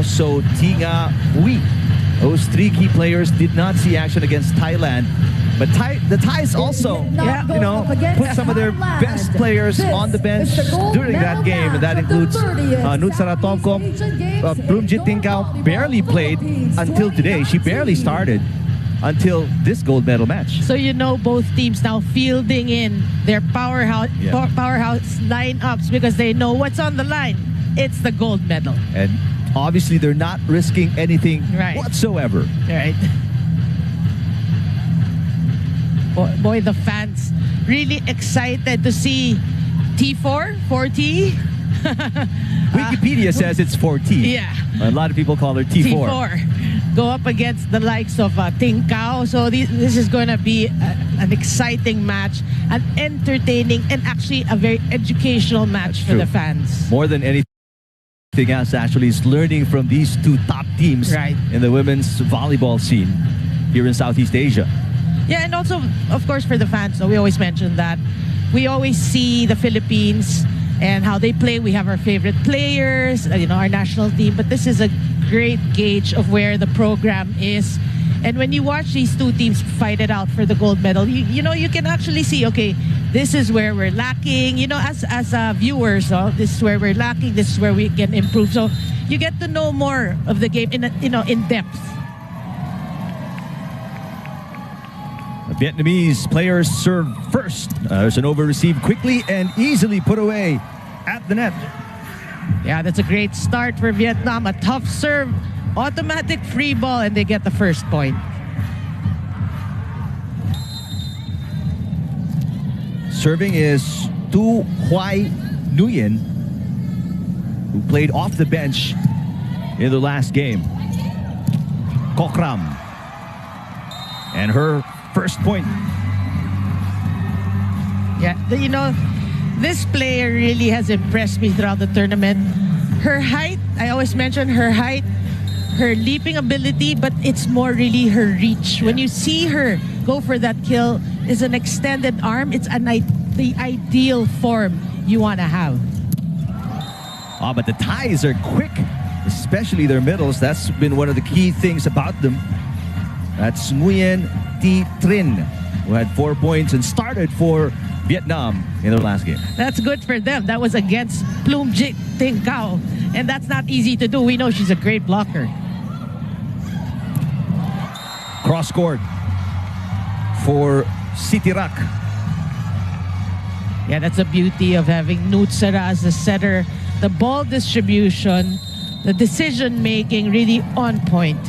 also Tinga Hui. Those three key players did not see action against Thailand. But the Thais also, put some of their best players on the bench during that game. And that includes Nutsaratovko. Plumjit Tingkao barely played until today. She barely started until this gold medal match. So both teams now fielding in their powerhouse lineups because they know what's on the line. It's the gold medal. And obviously they're not risking anything whatsoever. Right. Boy, the fans really excited to see T4, 4T. Wikipedia says it's 4T. Yeah. A lot of people call her T4. T4. Go up against the likes of Tingkao. So this is going to be an exciting match, an entertaining, and actually a very educational match for the fans. More than anything else, actually, is learning from these two top teams in the women's volleyball scene here in Southeast Asia. Yeah, and also, of course, for the fans, we always mention that we always see the Philippines and how they play. We have our favorite players, our national team, but this is a great gauge of where the program is. And when you watch these two teams fight it out for the gold medal, you can actually see, okay, this is where we're lacking. As viewers, this is where we're lacking. This is where we can improve. So you get to know more of the game in depth. The Vietnamese players serve first. There's an over received quickly and easily put away at the net. Yeah, that's a great start for Vietnam. A tough serve, automatic free ball, and they get the first point. Serving is Tu Hoai Nguyen, who played off the bench in the last game. Kokram. And her first point. Yeah, this player really has impressed me throughout the tournament. Her height, I always mention her height, her leaping ability, but it's more really her reach. When you see her go for that kill, is an extended arm. It's the ideal form you want to have. But the Thais are quick, especially their middles. That's been one of the key things about them. That's Nguyen Thi Trinh, who had 4 points and started for Vietnam in their last game. That's good for them. That was against Plumjit Tingkao, and that's not easy to do. We know she's a great blocker. Cross court for Sitirak. Yeah, that's the beauty of having Nutsara as the setter. The ball distribution, the decision making, really on point.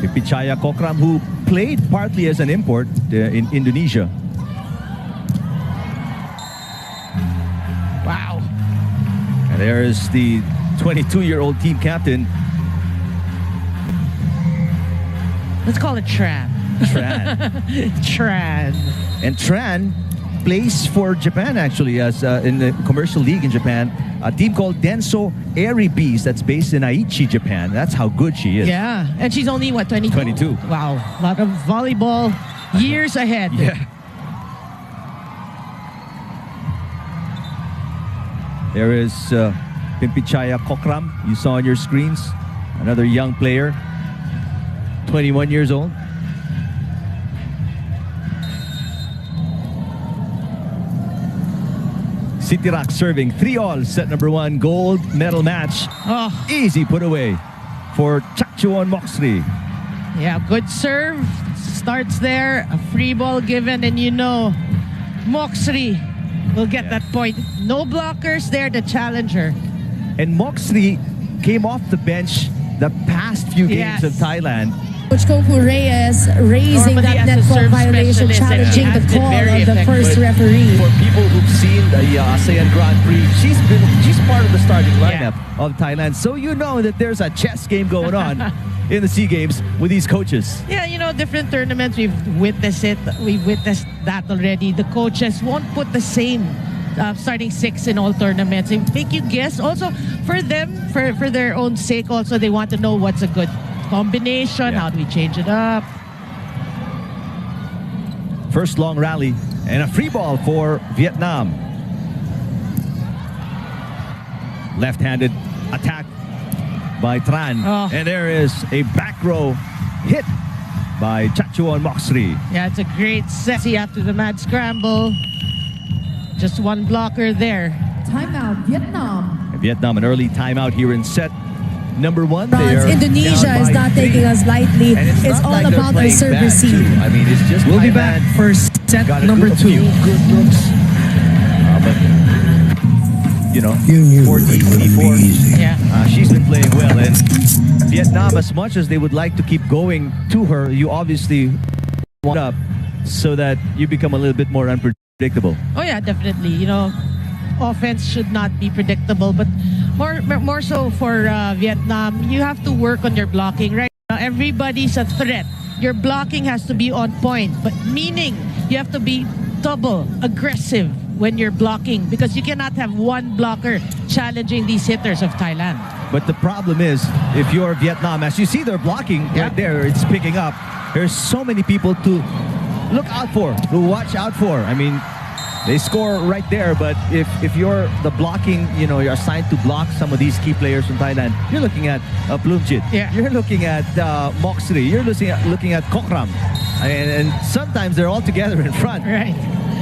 Pipichaya Kokram, who played partly as an import in Indonesia. Wow. And there's the 22-year-old team captain. Let's call it Tran. Tran. And Tran plays for Japan, actually, as in the commercial league in Japan. A team called Denso Airy Bees that's based in Aichi, Japan. That's how good she is. Yeah, and she's only, what, 22? 22. Wow, a lot of volleyball years ahead. Yeah. There is Pimpichaya Kokram, you saw on your screens. Another young player, 21 years old. Sitirak serving 3-all, set number 1, gold medal match. Easy put away for Chakchuon Moksri. Yeah, good serve. Starts there, a free ball given, and Moksri will get that point. No blockers there to challenge her. And Moksri came off the bench the past few games of Thailand. Coach Kofu Reyes raising that net ball violation, challenging the call of the first referee. For people who've seen the ASEAN Grand Prix, she's part of the starting lineup of Thailand. So that there's a chess game going on in the SEA Games with these coaches. Yeah, different tournaments, we've witnessed it. We've witnessed that already. The coaches won't put the same starting 6 in all tournaments. They make you guess. Also, for them, for their own sake, also, they want to know what's a good combination. How do we change it up? First long rally and a free ball for Vietnam. Left-handed attack by Tran. And there is a back row hit by Chachuan Moxri. Yeah, it's a great set after the mad scramble. Just one blocker there. Timeout, Vietnam. Vietnam, an early timeout here in set number 1. Indonesia is not taking us lightly. It's all like about our service scene. I mean, it's just we'll be back for set number 2. Good looks. But, you know, 14-24. Yeah. She's been playing well. And Vietnam, as much as they would like to keep going to her, you obviously want up so that you become a little bit more unpredictable. Oh yeah, definitely. You know, offense should not be predictable, but more so for Vietnam, you have to work on your blocking. Right now, everybody's a threat. Your blocking has to be on point, but meaning you have to be double aggressive when you're blocking, because you cannot have one blocker challenging these hitters of Thailand. But the problem is, if you're Vietnam, as you see they're blocking right there, it's picking up. There's so many people to look out for, to watch out for. I mean, they score right there, but if you're the blocking, you know, you're assigned to block some of these key players from Thailand, you're looking at Plumjit, you're looking at Moxri, you're looking at Kokram, and sometimes they're all together in front. Right.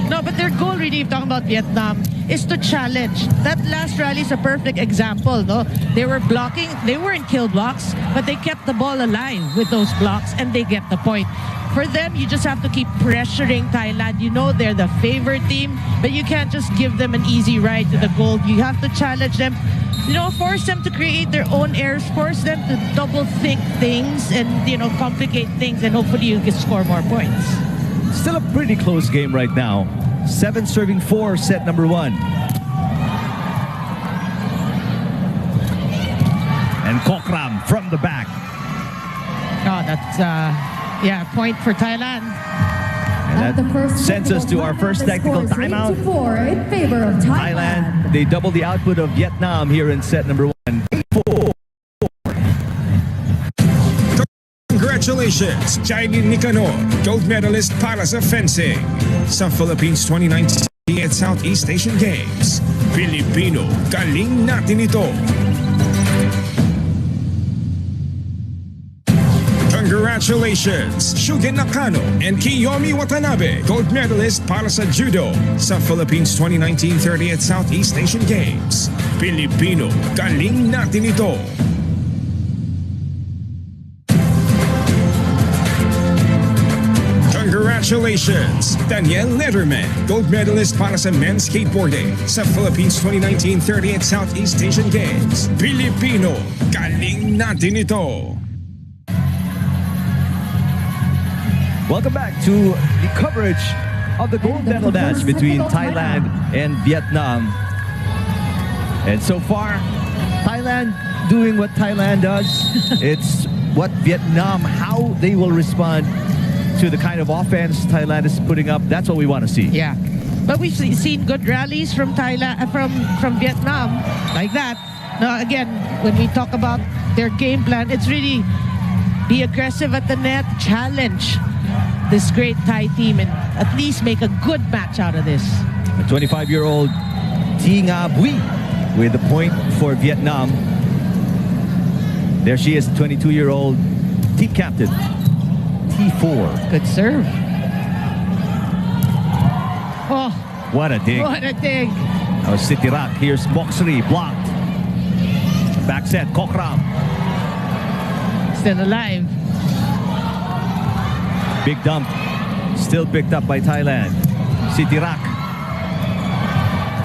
No, but their goal really, if talking about Vietnam, is to challenge. That last rally is a perfect example, no? They were blocking, they weren't kill blocks, but they kept the ball alive with those blocks, and they get the point. For them, you just have to keep pressuring Thailand. You know they're the favorite team, but you can't just give them an easy ride to the goal. You have to challenge them, you know, force them to create their own errors, force them to double think things and, you know, complicate things, and hopefully you can score more points. Still a pretty close game right now. 7-4, set number 1. And Kokram from the back. Oh, that's yeah, point for Thailand. And that sends us to our first technical timeout. 8-4 in favor of Thailand. They double the output of Vietnam here in set number 1. 4. Congratulations, Jailin Nicanor, gold medalist para sa fencing sa Philippines 2019 at Southeast Asian Games. Pilipino, galing natin ito. Congratulations, Shugen Nakano and Kiyomi Watanabe, gold medalist para sa Judo sa Philippines 2019 30th Southeast Asian Games. Pilipino, galing natin ito. Congratulations, Daniel Letterman, gold medalist para sa men's skateboarding sa Philippines 2019 30th Southeast Asian Games. Pilipino, galing natin ito. Welcome back to the coverage of the gold medal match between Thailand and Vietnam. And so far, Thailand doing what Thailand does. It's what Vietnam, how they will respond to the kind of offense Thailand is putting up. That's what we want to see. Yeah. But we've seen good rallies from Thailand, from Vietnam, like that. Now, again, when we talk about their game plan, it's really be aggressive at the net, challenge this great Thai team, and at least make a good match out of this. A 25-year-old Thi Nga Bui with the point for Vietnam. There she is, 22-year-old team captain, T4. Good serve. Oh, what a dig. What a dig. Now Sitirak, here's Moxri, blocked. Back set, Kokram. Still alive. Big dump, still picked up by Thailand. Sitirak.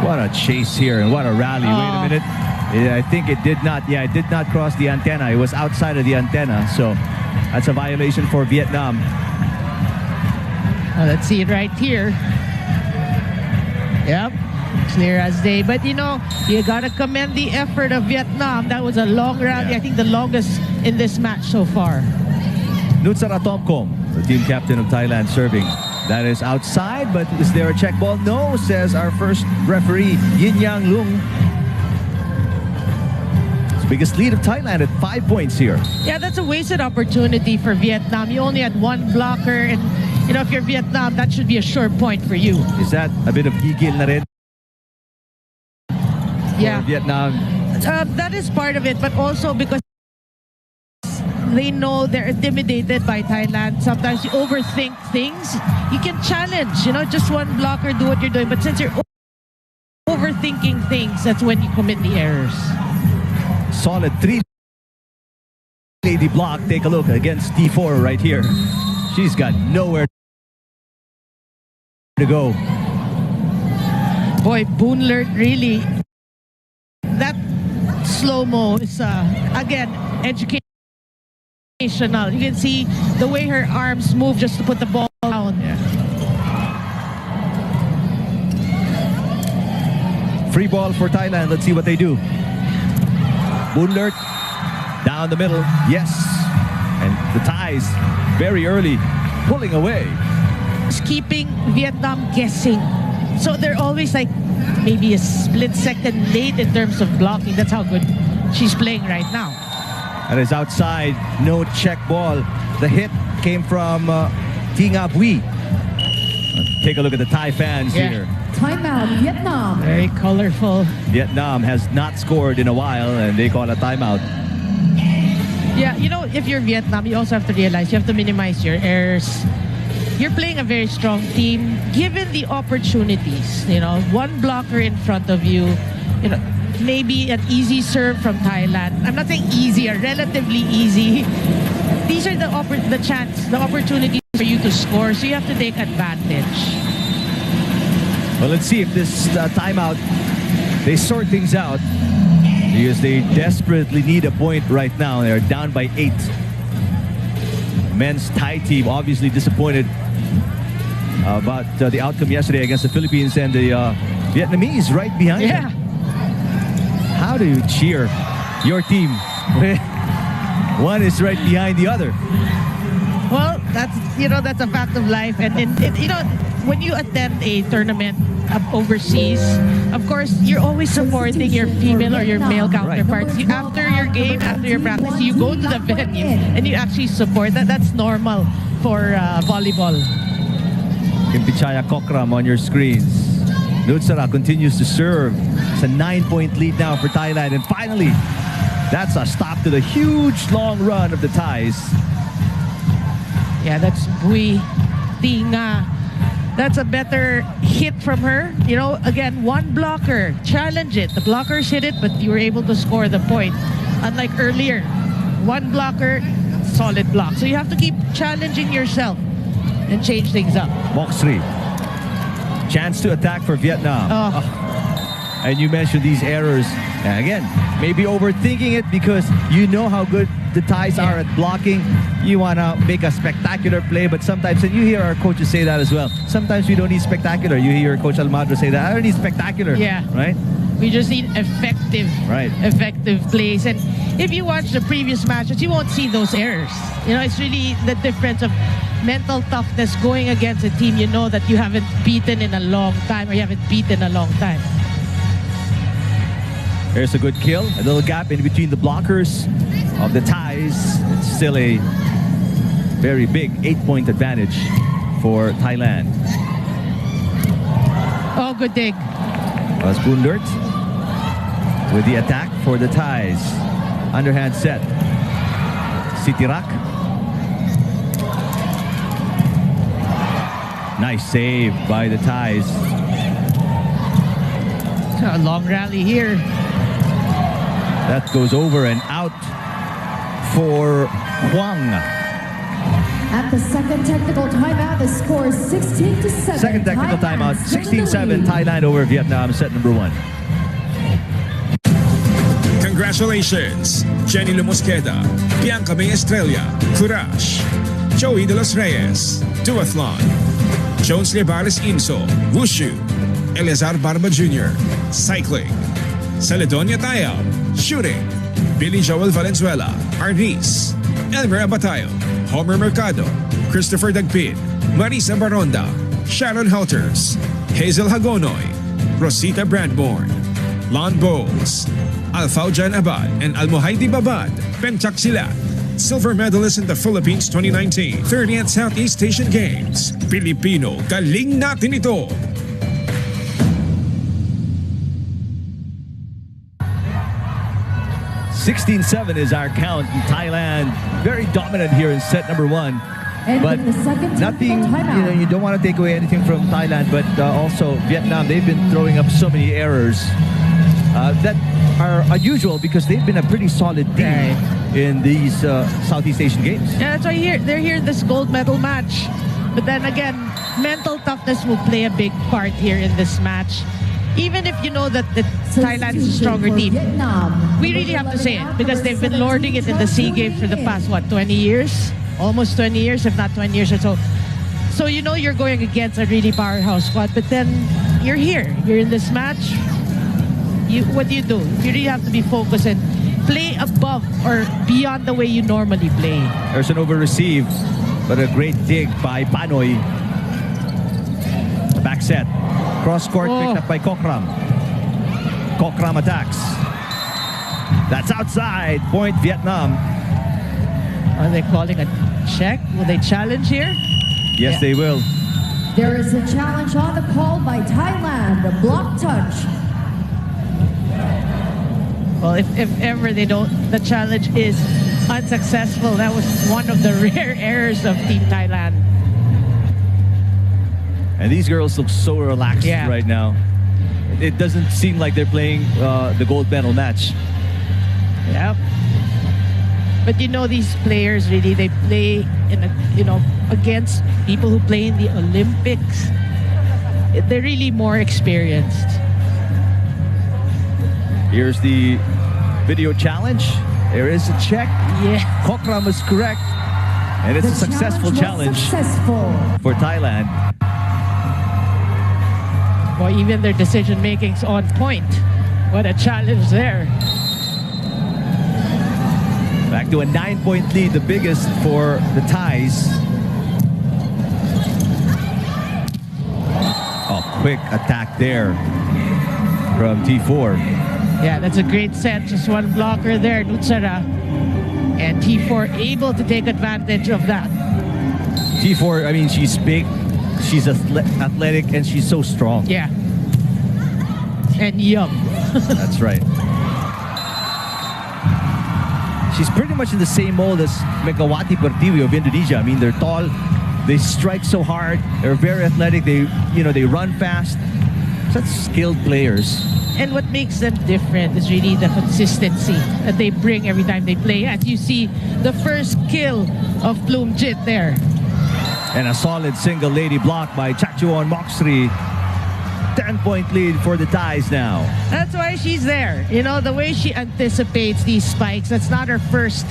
What a chase here and what a rally. Wait a minute. I think it did not, it did not cross the antenna. It was outside of the antenna. So that's a violation for Vietnam. Oh, let's see it right here. Yep, clear as day. But you know, you gotta commend the effort of Vietnam. That was a long rally. I think the longest in this match so far. Nutsara Tomkom, the team captain of Thailand, serving. That is outside, but is there a check ball? No, says our first referee, Yin Yang Lung. It's the biggest lead of Thailand at 5 points here. Yeah, that's a wasted opportunity for Vietnam. You only had one blocker, and you know, if you're Vietnam, that should be a sure point for you. Is that a bit of gigil na rin? Yeah. For Vietnam? That is part of it, but also because they know they're intimidated by Thailand. Sometimes you overthink things. You can challenge, just one blocker, do what you're doing. But since you're overthinking things, that's when you commit the errors. Solid 3-lady block. Take a look against T4 right here. She's got nowhere to go. Boy, Boonlert really, that slow-mo is, again, educational. You can see the way her arms move just to put the ball down. Yeah. Free ball for Thailand. Let's see what they do. Boonlert down the middle. Yes. And the Thais very early pulling away. It's keeping Vietnam guessing. So they're always like maybe a split second late in terms of blocking. That's how good she's playing right now. That is outside. No check ball. The hit came from Tinga Bui. Take a look at the Thai fans here. Timeout, Vietnam. Very colorful. Vietnam has not scored in a while and they call a timeout. Yeah, if you're Vietnam, you also have to realize you have to minimize your errors. You're playing a very strong team. Given the opportunities, one blocker in front of you, maybe an easy serve from Thailand. I'm not saying easy, relatively easy. These are the opportunities for you to score, so you have to take advantage. Well, let's see if this timeout, they sort things out because they desperately need a point right now. They're down by 8. Men's Thai team obviously disappointed about the outcome yesterday against the Philippines, and the Vietnamese right behind them. How do you cheer your team? One is right behind the other. Well, that's a fact of life, and when you attend a tournament overseas, of course, you're always supporting your female or your male counterparts. Right. After your game, after your practice, you go to the venue and you actually support that. That's normal for volleyball. Kimpichaya Kokram on your screens. Nutsara continues to serve. It's a 9-point lead now for Thailand. And finally, that's a stop to the huge long run of the Thais. Yeah, that's Bui Tinga. That's a better hit from her. Again, one blocker. Challenge it. The blockers hit it, but you were able to score the point. Unlike earlier, one blocker, solid block. So you have to keep challenging yourself and change things up. Box 3. Chance to attack for Vietnam. And you mentioned these errors. And again, maybe overthinking it because you know how good the Thais are at blocking. You want to make a spectacular play, but sometimes, and you hear our coaches say that as well, sometimes we don't need spectacular. You hear Coach Almagro say that, I don't need spectacular. Yeah. Right? We just need effective plays. And if you watch the previous matches, you won't see those errors. It's really the difference of mental toughness going against a team you know that you haven't beaten in a long time, or you haven't beaten a long time. There's a good kill. A little gap in between the blockers of the Thais. It's still a very big 8-point advantage for Thailand. Oh, good dig. Was Boonlert with the attack for the Thais. Underhand set. Sitirak. Nice save by the Thais. A long rally here. That goes over and out for Huang. At the second technical timeout, the score is 16-7. Second technical timeout, 16-7, Thailand over Vietnam, set number 1. Congratulations, Jenny Lumosqueda, Bianca May Estrella, Courage, Joey De Los Reyes, Duathlon, Jones Lebares Inso, Wushu, Eleazar Barba Jr., Cycling, Celedonia Tayab, Shooting, Billy Joel Valenzuela, Arnis, Elmer Abatayo, Homer Mercado, Christopher Dagpin, Marisa Baronda, Sharon Helters, Hazel Hagonoy, Rosita Bradborn, Lon Bowles, Alfaujan Abad, and Almohaidi Babad, Pentak Silat, silver medalist in the Philippines 2019 30th Southeast Asian Games. Pilipino, galing natin ito! 16-7 is our count. Thailand very dominant here in set number 1. But nothing, you don't want to take away anything from Thailand, but also Vietnam, they've been throwing up so many errors that are unusual because they've been a pretty solid team in these Southeast Asian Games. Yeah, that's why they're here in this gold medal match. But then again, mental toughness will play a big part here in this match. Even if you know that Thailand is a stronger team, we really have to say it because they've been lording it in the SEA Games for the past, 20 years? Almost 20 years, if not 20 years or so. So you know you're going against a really powerhouse squad, but then you're here. You're in this match. What do? You really have to be focused and play above or beyond the way you normally play. There's an over-receive, but a great dig by Panoy. The back set. Cross-court picked up by Kokram. Kokram attacks. That's outside. Point Vietnam. Are they calling a check? Will they challenge here? Yes, they will. There is a challenge on the call by Thailand, a block touch. Well, if ever the challenge is unsuccessful, that was one of the rare errors of Team Thailand. And these girls look so relaxed right now. It doesn't seem like they're playing the gold medal match. Yep. But these players really, they play against people who play in the Olympics. They're really more experienced. Here's the video challenge. There is a check. Yeah. Kokram is correct. And it's a successful challenge for Thailand. Well, even their decision making's on point. What a challenge there. Back to a 9-point lead, the biggest for the Thais. Oh, quick attack there from T4. Yeah, that's a great set. Just one blocker there, Nutsara. And T4 able to take advantage of that. T4, I mean, she's big, she's athletic, and she's so strong. Yeah. And young. That's right. She's pretty much in the same mold as Megawati Pertiwi of Indonesia. I mean, they're tall, they strike so hard, they're very athletic, they run fast. Such skilled players. And what makes them different is really the consistency that they bring every time they play. As you see, the first kill of Plumjit there. And a solid single lady block by Chachuan Moxri. 10-point lead for the Thais now. That's why she's there. The way she anticipates these spikes, that's not her first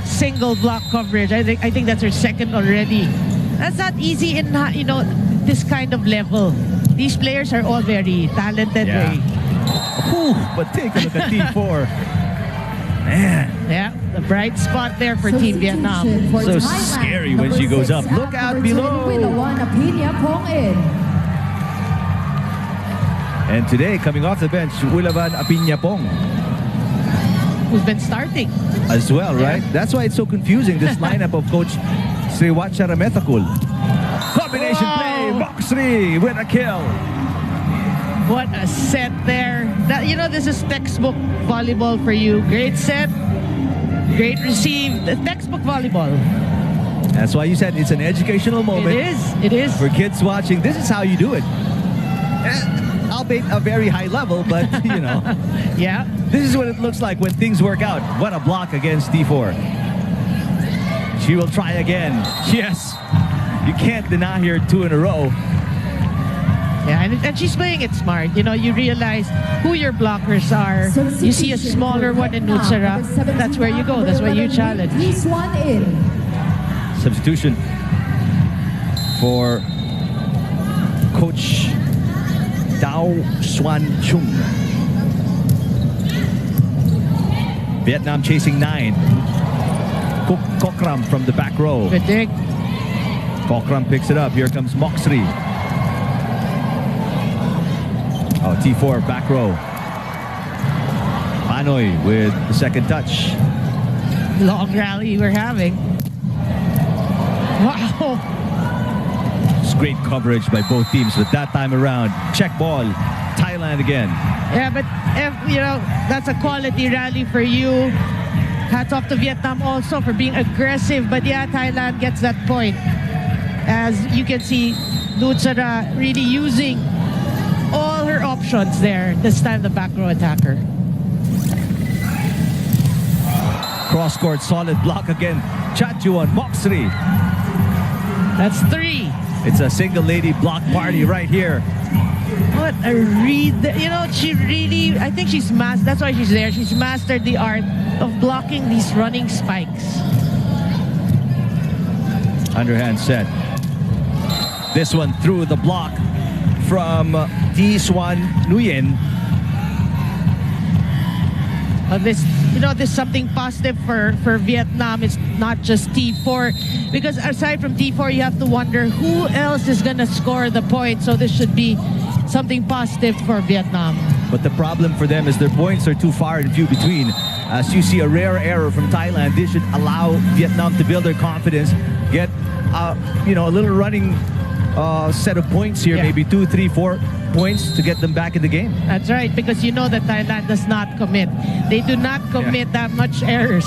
single block coverage. I think that's her second already. That's not easy in, this kind of level. These players are all very talented. Yeah. But take a look at T4. Man. Yeah, the bright spot there for Team Vietnam. So scary when she goes up. Look out below. And today, coming off the bench, Ulavan Apiñapong. Who's been starting. As well, right? That's why it's so confusing, this lineup of Coach Sriwacha Ramethakul. Combination play, Moxri with a kill. What a set there. This is textbook volleyball for you. Great set, great receive. The textbook volleyball. That's why you said it's an educational moment. It is. For kids watching, this is how you do it. Albeit a very high level, but, Yeah. This is what it looks like when things work out. What a block against T4. She will try again. Yes. You can't deny her 2 in a row. Yeah, and she's playing it smart. You realize who your blockers are. You see a smaller one in Nutsara. That's where you go. That's where you challenge. Substitution for Coach Dao Xuan Chung. Vietnam chasing 9. Kokram from the back row. Good dig. Kokram picks it up. Here comes Moxri. Oh, T4 back row. Panoy with the second touch. Long rally we're having. Wow. It's great coverage by both teams, but that time around, check ball, Thailand again. Yeah, but that's a quality rally for you. hats off to Vietnam also for being aggressive. But yeah, Thailand gets that point. As you can see, Nutsara really using all her options there. This time the back row attacker. Cross-court solid block again. Chachuan, Moxley. That's 3. It's a single lady block party right here. What a read. You know, she really, I think she's mastered, that's why she's there. She's mastered the art of blocking these running spikes. Underhand set. This one through the block from T-Swan Nguyen. This, you know, this is something positive for Vietnam. It's not just T4, because aside from T4, you have to wonder who else is going to score the point. So this should be something positive for Vietnam. But the problem for them is their points are too far and few between. As you see a rare error from Thailand, this should allow Vietnam to build their confidence, get you know, a little running set of points here, maybe 2, 3, 4 points to get them back in the game. That's right, because you know that Thailand does not commit. They do not commit that much errors.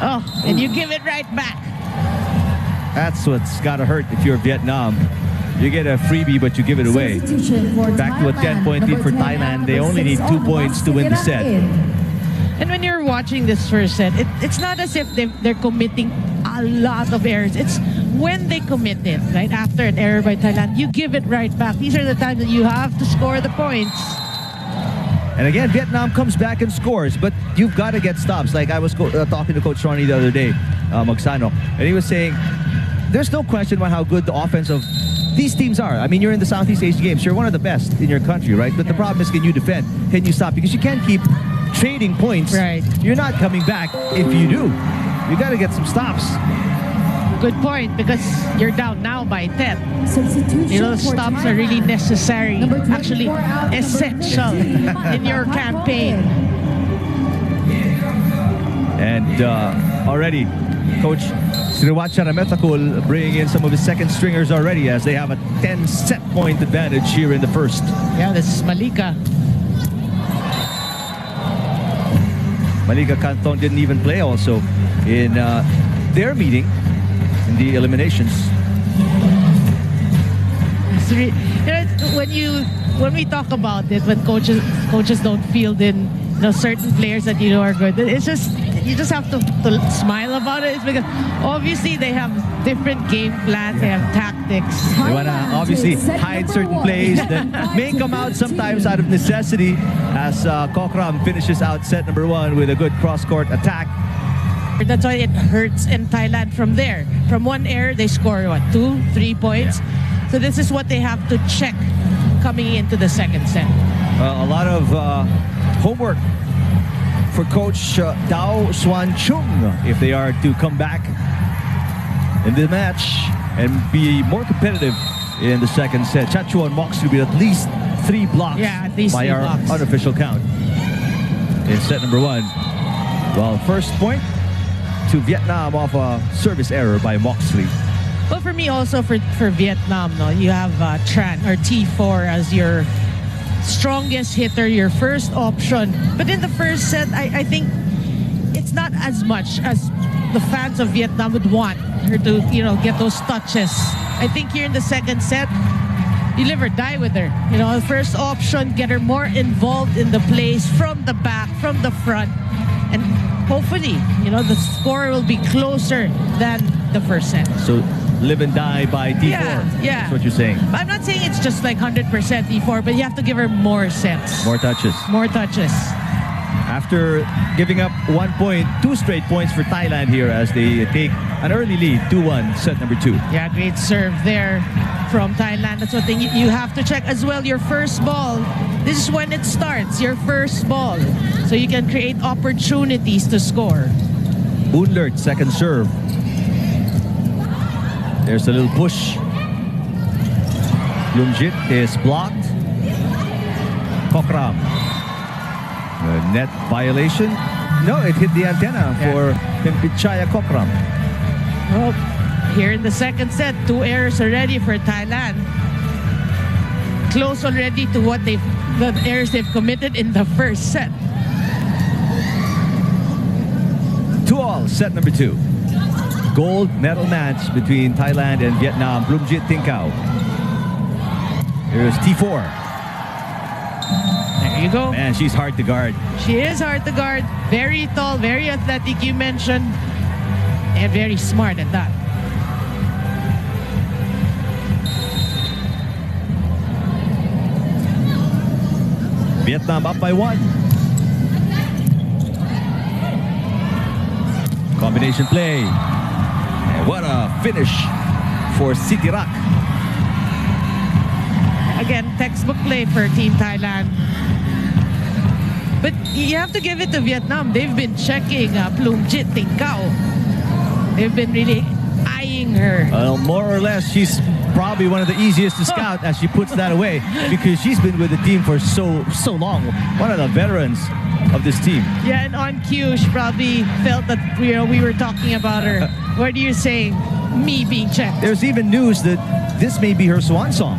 Oh, and you give it right back. That's what's got to hurt if you're Vietnam. You get a freebie, but you give it away. Back to a 10-point lead for Thailand. They only need 2 points to win the set. And when you're watching this first set, it's not as if they're committing a lot of errors. It's when they commit it, right after an error by Thailand, you give it right back. These are the times that you have to score the points. And again, Vietnam comes back and scores, but you've got to get stops. Like I was talking to Coach Ronnie the other day, Magsano, and he was saying, there's no question about how good the offense of these teams are. I mean, you're in the Southeast Asian Games. You're one of the best in your country, right? But the problem is, can you defend? Can you stop? Because you can't keep trading points. Right. You're not coming back if you do. You got to get some stops. Good point, because you're down now by 10. You know, stops are really necessary, actually essential in your campaign. And already, Coach Sriwacha Rametakul bringing in some of his second stringers already, as they have a 10-set point advantage here in the first. Yeah, this is Malika. Malika Canton didn't even play also in their meeting in the eliminations. When we talk about it, when coaches don't field in, you know, certain players that you know are good, it's just, you just have to smile about it. It's because obviously they have different game plans, they have tactics. They want to obviously hide certain plays that may come out sometimes out of necessity, as Kokram finishes out set number 1 with a good cross-court attack. That's why it hurts in Thailand from there. From one error, they score, what, 2, 3 points? Yeah. So this is what they have to check coming into the second set. A lot of homework for Coach Dao Swan Chung if they are to come back in the match and be more competitive in the second set. Chachuan Moxley with at least 3 blocks, at least by 3 our blocks. unofficial count in set number 1. Well, first point to Vietnam off a service error by Moxley. Well, for me also, for Vietnam, no, you have Tran or T4 as your strongest hitter, your first option. But in the first set, I think it's not as much as the fans of Vietnam would want her to, you know, get those touches. I think here in the second set, you live or die with her. You know, the first option, get her more involved in the plays from the back, from the front, and hopefully, you know, the score will be closer than the first set. So live and die by T4. Yeah. That's what you're saying. I'm not saying it's just like 100% T4, but you have to give her more sets. More touches. More touches. After giving up 1 point, 2 straight points for Thailand here as they take an early lead, 2-1, set number 2. Yeah, great serve there from Thailand. That's one thing you have to check as well. Your first ball, this is when it starts, your first ball. So you can create opportunities to score. Boonlert, second serve. There's a little push. Lumjit is blocked. Kokram. Net violation. No, it hit the antenna for Pimpichaya Kokram. Well, here in the second set, 2 errors already for Thailand. Close already to what the errors they've committed in the first set. 2 all. all, set number 2. Gold medal match between Thailand and Vietnam. Bloomjit Tinkau. Here's T4. There you go. Man, she's hard to guard. She is hard to guard. Very tall, very athletic, you mentioned. And very smart at that. Vietnam up by 1. Combination play. And what a finish for Sitirak. Again, textbook play for Team Thailand. But you have to give it to Vietnam. They've been checking Bloomjit Tinkau. They've been really eyeing her. Well, more or less, she's probably one of the easiest to scout as she puts that away because she's been with the team for so long. One of the veterans of this team. Yeah, and on cue, she probably felt that we were talking about her. What are you saying? Me being checked. There's even news that this may be her swan song.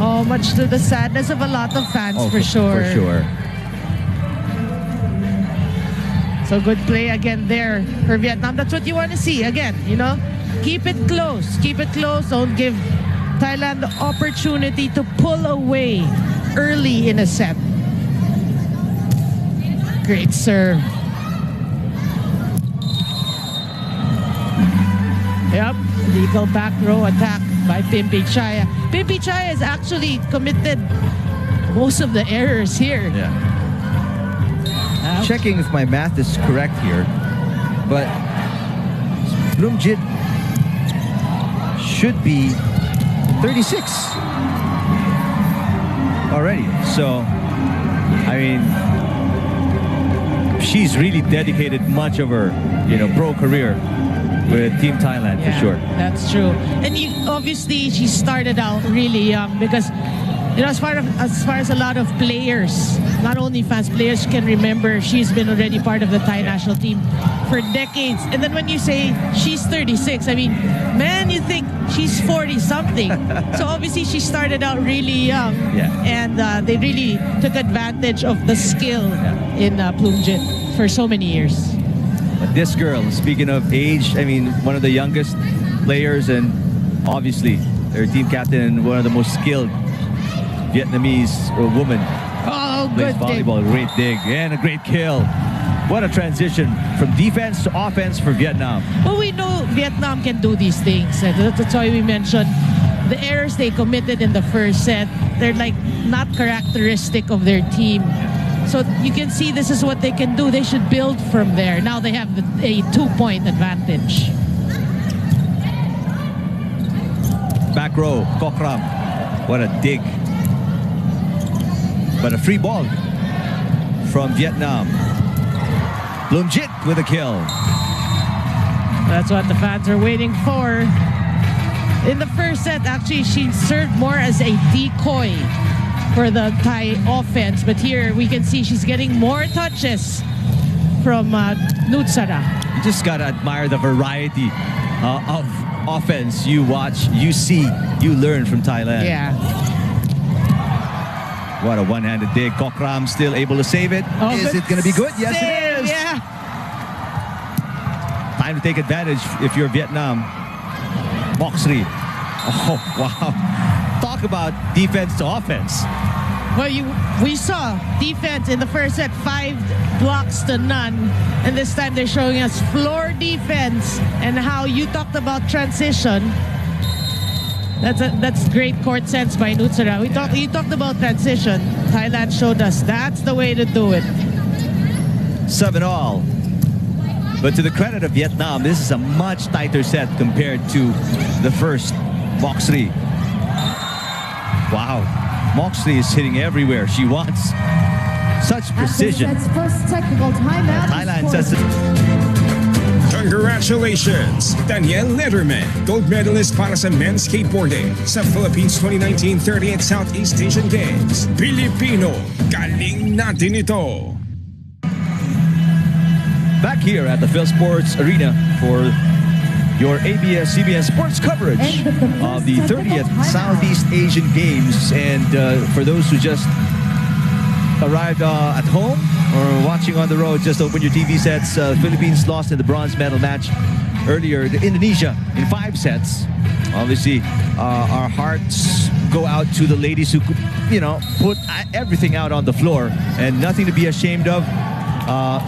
Oh, much to the sadness of a lot of fans, for sure. For sure. So good play again there for Vietnam. That's what you want to see. Again, keep it close. Keep it close. Don't give Thailand the opportunity to pull away early in a set. Great serve. Yep, legal back row attack by Pimpichaya. Pimpichaya has actually committed most of the errors here. Yeah. Checking if my math is correct here, but Bloomjit should be 36 already. So, I mean, she's really dedicated much of her, pro career with Team Thailand, for sure. That's true. And obviously, she started out really young because, as far as a lot of players, not only fans, players can remember, she's been already part of the Thai national team for decades. And then when you say she's 36, I mean, man, you think she's 40-something. So obviously, she started out really young. Yeah. And they really took advantage of the skill in Bloomjit for so many years. But this girl, speaking of age, I mean, one of the youngest players and obviously their team captain and one of the most skilled Vietnamese woman. Oh, plays good volleyball. dig. Great dig and a great kill. What a transition from defense to offense for Vietnam. Well, we know Vietnam can do these things. That's why we mentioned the errors they committed in the first set. They're like not characteristic of their team. So you can see this is what they can do. They should build from there. Now they have a 2-point advantage. Back row, Kokram. What a dig. But a free ball from Vietnam. Bloomjit with a kill. That's what the fans are waiting for. In the first set, actually, she served more as a decoy for the Thai offense. But here we can see she's getting more touches from Nutsara. You just got to admire the variety of offense you watch, you see, you learn from Thailand. Yeah. What a one-handed dig. Kokram still able to save it. Is it going to be good? Yes, it is. Yeah. Time to take advantage if you're Vietnam. Moxley. Oh, wow. Talk about defense to offense. Well, we saw defense in the first set, 5 blocks to none. And this time they're showing us floor defense and how you talked about transition. That's great court sense by Nutsara. You talked about transition. Thailand showed us that's the way to do it. 7-all. But to the credit of Vietnam, this is a much tighter set compared to the first. Moxley. Wow. Moxley is hitting everywhere she wants. Such precision. First technical timeout. Thailand says it. Congratulations, Daniel Letterman, gold medalist para sa men's skateboarding sa Philippines 2019 30th Southeast Asian Games. Pilipino, galing natin ito. Back here at the Phil Sports Arena for your ABS-CBN sports coverage of the 30th Southeast Asian Games. And for those who just arrived at home or watching on the road, just open your TV sets. Philippines lost in the bronze medal match earlier to Indonesia in 5 sets. Obviously, our hearts go out to the ladies who, put everything out on the floor, and nothing to be ashamed of.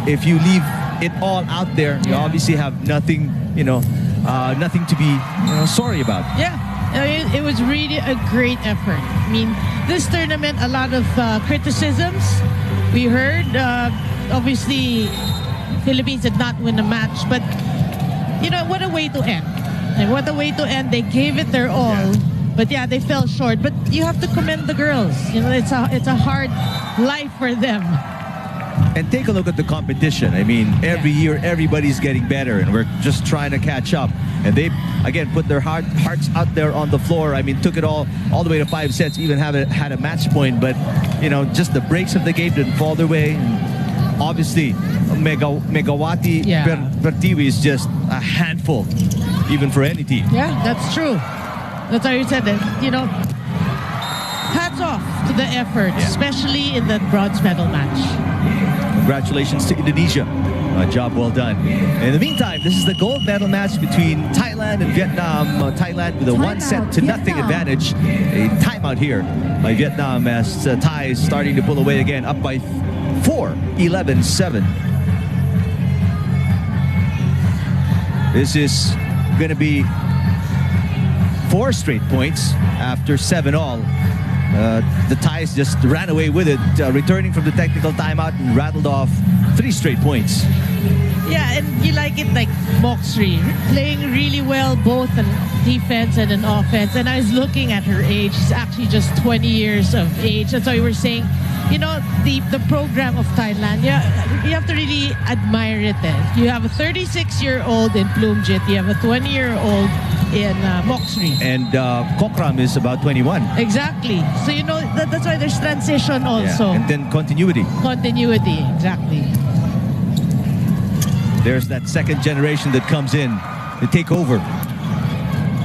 If you leave it all out there, you obviously have nothing, nothing to be sorry about. Yeah, it was really a great effort. I mean, this tournament, a lot of criticisms we heard. Obviously, Philippines did not win the match, but what a way to end. And what a way to end. They gave it their all. Yeah. But yeah, they fell short. But you have to commend the girls. It's a hard life for them. And take a look at the competition. I mean, every year everybody's getting better, and we're just trying to catch up. And they, again, put their hearts out there on the floor. I mean, took it all the way to 5 sets, even had a match point. But, just the breaks of the game didn't fall their way. And obviously, Megawati Pertiwi is just a handful, even for any team. Yeah, that's true. That's how you said it. Hats off to the effort, especially in that bronze medal match. Congratulations to Indonesia. Job well done. In the meantime, this is the gold medal match between Thailand and Vietnam. Thailand with a 1-0 advantage. A timeout here by Vietnam as Thai is starting to pull away again, up by 4, 11-7. This is going to be 4 straight points after 7-all. The Thais just ran away with it, returning from the technical timeout and rattled off 3 straight points. Yeah, and you like it like Moxrey, playing really well both in defense and in offense. And I was looking at her age. She's actually just 20 years of age. That's why we were saying, the program of Thailand, you have to really admire it. You have a 36-year-old in Plumjit. You have a 20-year-old in Moxrey. And Kokram is about 21. Exactly. So, that's why there's transition also. Yeah. And then continuity. Continuity, exactly. There's that second generation that comes in to take over.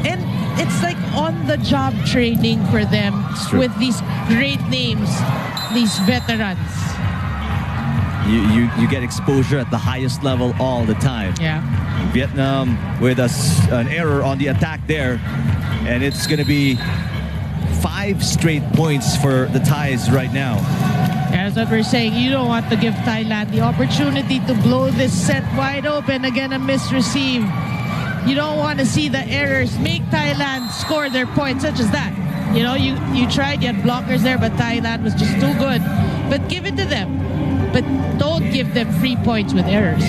And it's like on-the-job training for them with these great names, these veterans. You get exposure at the highest level all the time. Yeah. Vietnam with an error on the attack there, and it's going to be 5 straight points for the Thais right now. That's what we're saying. You don't want to give Thailand the opportunity to blow this set wide open. Again, a misreceive. You don't want to see the errors make Thailand score their points, such as that. You tried, you had blockers there, but Thailand was just too good. But give it to them. But don't give them free points with errors.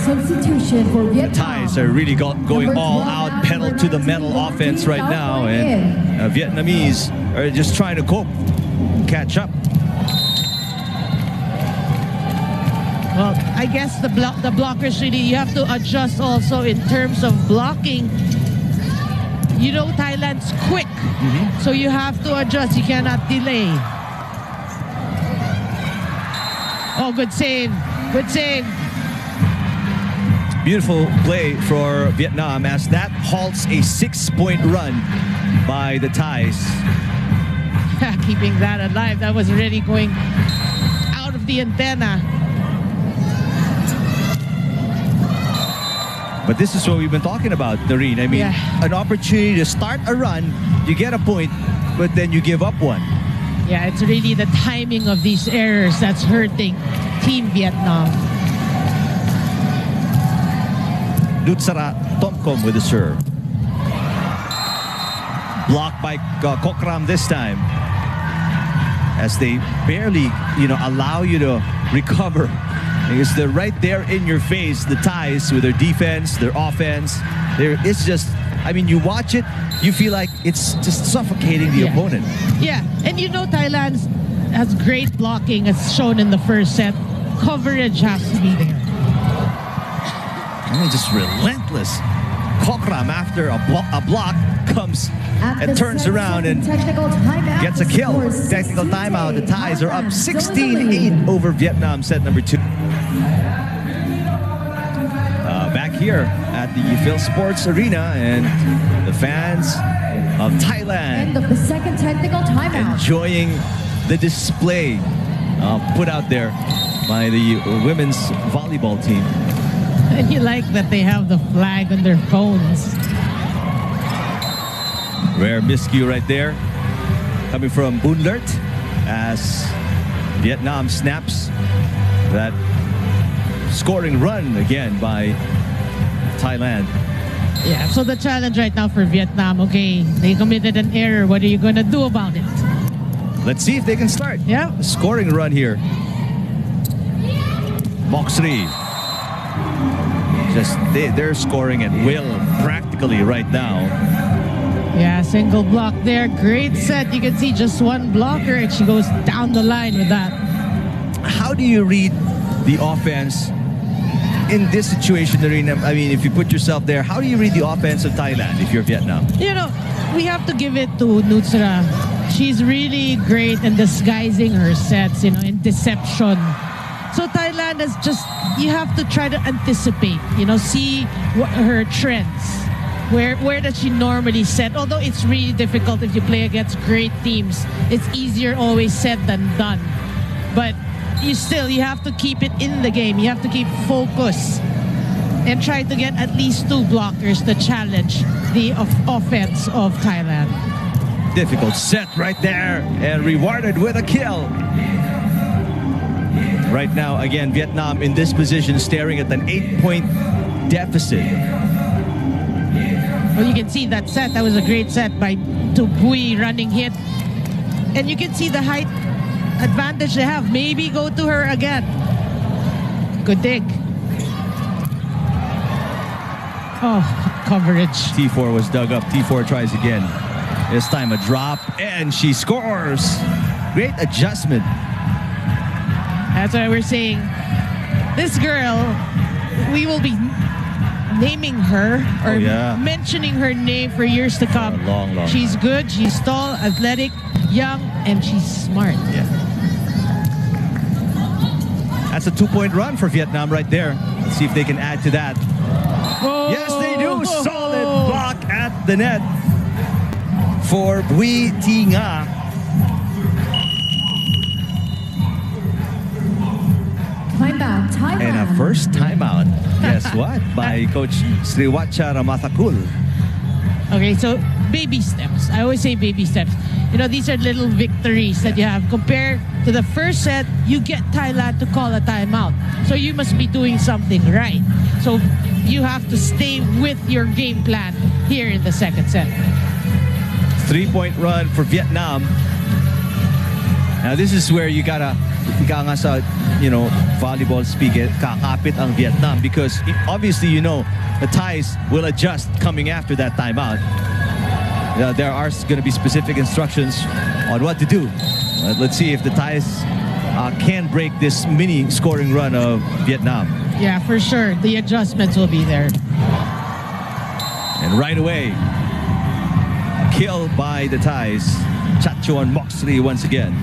Substitution for Vietnam. The Thais are really going all out, pedal to the metal offense right now, and Vietnamese are just trying to cope, catch up. Well, I guess the blockers really, you have to adjust also in terms of blocking. Thailand's quick, so you have to adjust. You cannot delay. Oh, good save. Good save. Beautiful play for Vietnam as that halts a 6-point run by the Thais. Keeping that alive. That was already going out of the antenna. But this is what we've been talking about, Doreen. I mean, an opportunity to start a run, you get a point, but then you give up one. Yeah, it's really the timing of these errors that's hurting Team Vietnam. Lutsara Tomkom with the serve. Blocked by Kokram this time, as they barely, allow you to recover. Because they're right there in your face, the Thais, with their defense, their offense. It's just, you watch it, you feel like it's just suffocating the opponent. Yeah, and Thailand has great blocking, as shown in the first set. Coverage has to be there. Just relentless. Kokram, after a block, comes and turns around and gets a kill. Technical timeout. The Thais are up 16-8 over Vietnam, set number 2. Back here at the Phil Sports Arena, and the fans of Thailand end of the second technical timeout, enjoying the display put out there by the women's volleyball team. And you like that they have the flag on their phones. Rare miscue right there. Coming from Boonlert as Vietnam snaps that scoring run again by Thailand. Yeah, so the challenge right now for Vietnam, okay, they committed an error. What are you going to do about it? Let's see if they can start. Yeah. A scoring run here. Moxley. Just they're scoring at will practically right now. Yeah, single block there. Great set. You can see just one blocker and she goes down the line with that. How do you read the offense in this situation, Narina? I mean, if you put yourself there, how do you read the offense of Thailand if you're Vietnam? You know, we have to give it to Nutsra. She's really great in disguising her sets, you know, in deception. So Thailand is just, you have to try to anticipate, you know, see what her trends. Where does she normally set? Although it's really difficult if you play against great teams. It's easier always said than done. But you have to keep it in the game. You have to keep focus and try to get at least 2 blockers to challenge the offense of Thailand. Difficult set right there and rewarded with a kill. Right now, again, Vietnam in this position staring at an 8-point deficit. Well, you can see that set. That was a great set by Bui running hit. And you can see the height advantage they have. Maybe go to her again. Good dig. Oh, coverage. T4 was dug up. T4 tries again. This time a drop, and she scores. Great adjustment. That's why we're saying this girl, we will be naming her or mentioning her name for years to come. Long. She's good, she's tall, athletic, young, and she's smart. Yeah. That's a 2-point run for Vietnam right there. Let's see if they can add to that. Oh, Yes, they do. Solid block at the net for Bui Thi Nga. Timeout. And a first timeout. Guess what? By Coach Sriwacha Ramathakul. Okay, so baby steps. I always say baby steps. You know, these are little victories that you have. Compared to the first set, you get Thailand to call a timeout. So you must be doing something right. So you have to stay with your game plan here in the second set. 3-point run for Vietnam. Now this is where you gotta nga sa, you know, volleyball speak, kakapit ang Vietnam, because obviously, you know, the Thais will adjust coming after that timeout. There are going to be specific instructions on what to do. Let's see if the Thais can break this mini scoring run of Vietnam. Yeah, for sure. The adjustments will be there. And right away, kill by the Thais. Chachuan Moxley once again.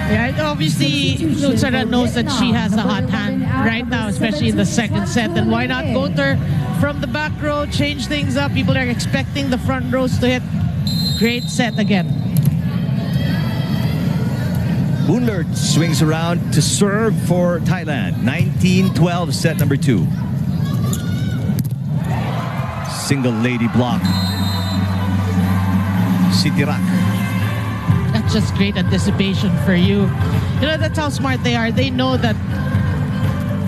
Yeah, obviously, Nutsara knows that she has a hot hand right now, especially in the second set. And why not go to her from the back row, change things up? People are expecting the front rows to hit. Great set again. Boonlert swings around to serve for Thailand. 19-12, set number 2. Single lady block. Sitirak. That's just great anticipation for you. You know, that's how smart they are. They know that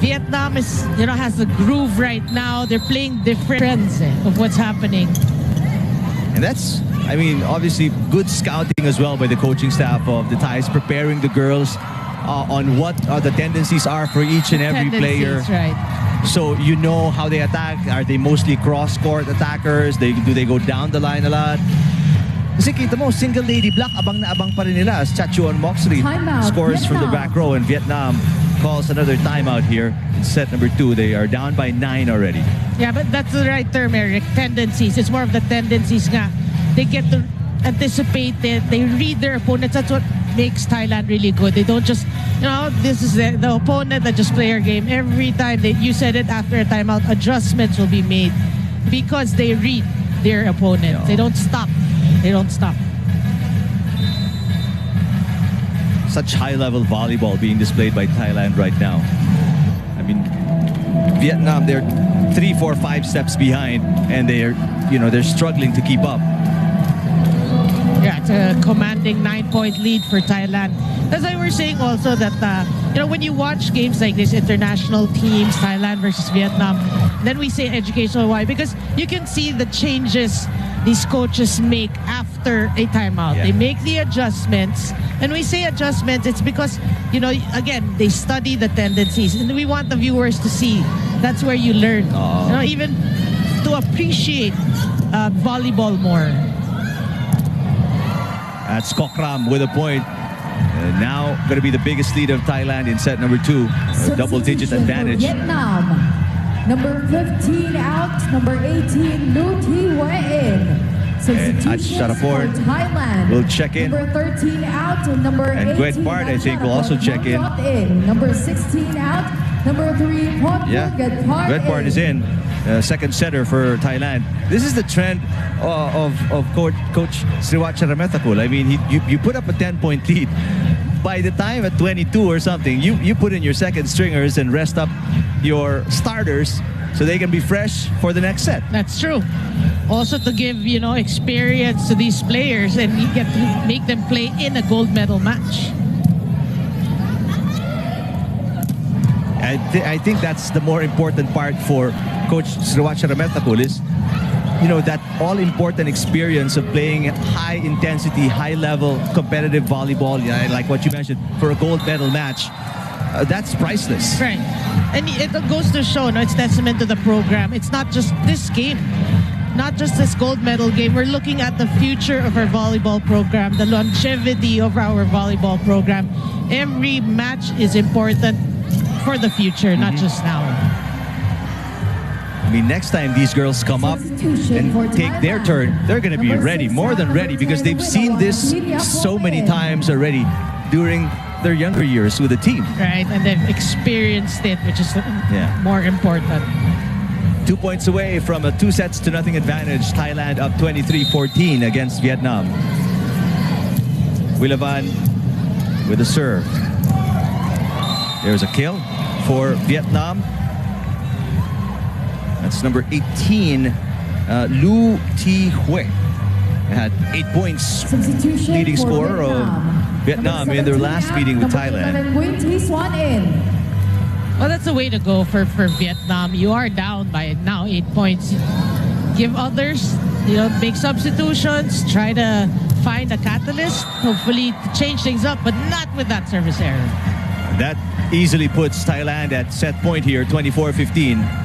Vietnam is, you know, has the groove right now. They're playing different trends of what's happening. And that's, I mean, obviously good scouting as well by the coaching staff of the Thais, preparing the girls on what the tendencies are for each and every player. Right. So you know how they attack. Are they mostly cross-court attackers? Do they go down the line a lot? Kasi kita mo, single lady block, abang na abang pa rin nila as Chachuan Moxley scores from the back row, and Vietnam calls another timeout here. In set number 2, they are down by 9 already. Yeah, but that's the right term, Eric. Tendencies. It's more of the tendencies nga. They get to anticipate it. They read their opponents. That's what makes Thailand really good. They don't just, you know, this is the opponent that just play our game. Every time, you said it after a timeout, adjustments will be made because they read their opponent. They don't stop. They don't stop. such high-level volleyball being displayed by Thailand right now. I mean, Vietnam, they're 3, 4, 5 steps behind, and they're struggling to keep up. Yeah, it's a commanding 9-point lead for Thailand. That's why we're saying also that, when you watch games like this, international teams, Thailand versus Vietnam, then we say educational. Why? Because you can see the changes these coaches make after a timeout. Yeah. They make the adjustments. And we say adjustments, it's because, again, they study the tendencies. And we want the viewers to see. That's where you learn. Even to appreciate volleyball more. That's Kokram with a point. Now going to be the biggest lead of Thailand in set number 2. A double-digit advantage. Vietnam. Number 15 out, number 18, Lu Thi in. And Ach Sharaport Thailand will check in. Number 13 out, and number And 18, Gwet Bart, I think, will also check in. Number 16 out, number 3, Gwet Bart is in. Second setter for Thailand. This is the trend of Coach Sriwacha Rametakul. I mean, you put up a 10-point lead. By the time at 22 or something, you put in your second stringers and rest up your starters so they can be fresh for the next set. That's true. Also to give, experience to these players, and you get to make them play in a gold medal match. I think that's the more important part for Coach Sriwacha Rametakul is, that all-important experience of playing high-intensity, high-level competitive volleyball, like what you mentioned, for a gold medal match. That's priceless. Right. And it goes to show, it's testament to the program. It's not just this game, not just this gold medal game. We're looking at the future of our volleyball program, the longevity of our volleyball program. Every match is important for the future, not just now. I mean, next time these girls come up and take their turn, they're going to be ready, more than ready, because they've seen this so many times already during their younger years with the team. Right, and they've experienced it, which is more important. 2 points away from a 2-0 advantage. Thailand up 23-14 against Vietnam. Wilavan with a serve. There's a kill for Vietnam. That's number 18, Lu Thi had 8 points, leading scorer of Vietnam in their last meeting with Thailand. Well, that's the way to go for Vietnam. You are down by now 8 points. Give others, make substitutions, try to find a catalyst, hopefully to change things up, but not with that service error. That easily puts Thailand at set point here, 24-15.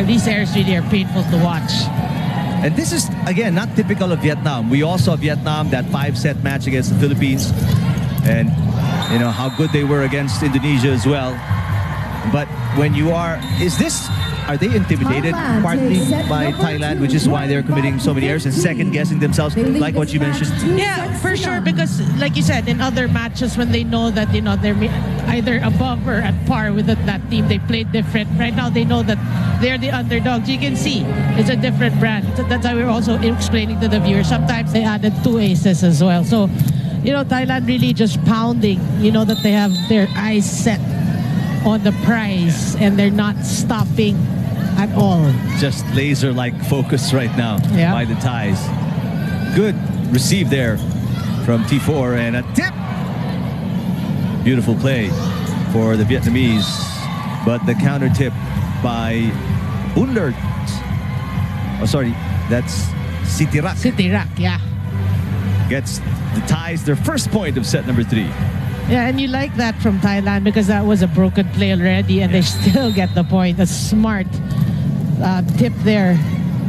These errors really are painful to watch. And this is, again, not typical of Vietnam. We all saw Vietnam, that 5-set match against the Philippines. And, how good they were against Indonesia as well. But when you are... Are they intimidated partly by Thailand, which is why they're committing so many errors and second-guessing themselves, like what you mentioned? Yeah, for sure, because like you said, in other matches when they know that, they're either above or at par with that team, they played different. Right now, they know that they're the underdogs. You can see it's a different brand. That's why we're also explaining to the viewers. Sometimes they added 2 aces as well. So, Thailand really just pounding, that they have their eyes set on the prize and they're not stopping at all. Just laser-like focus right now by the Thais. Good receive there from T4 and a tip. Beautiful play for the Vietnamese, but the counter tip by Unlert. Oh, sorry, that's Sitirak. Sitirak, yeah. Gets the Thais their first point of set number 3. Yeah, and you like that from Thailand because that was a broken play already and they still get the point. A smart tip there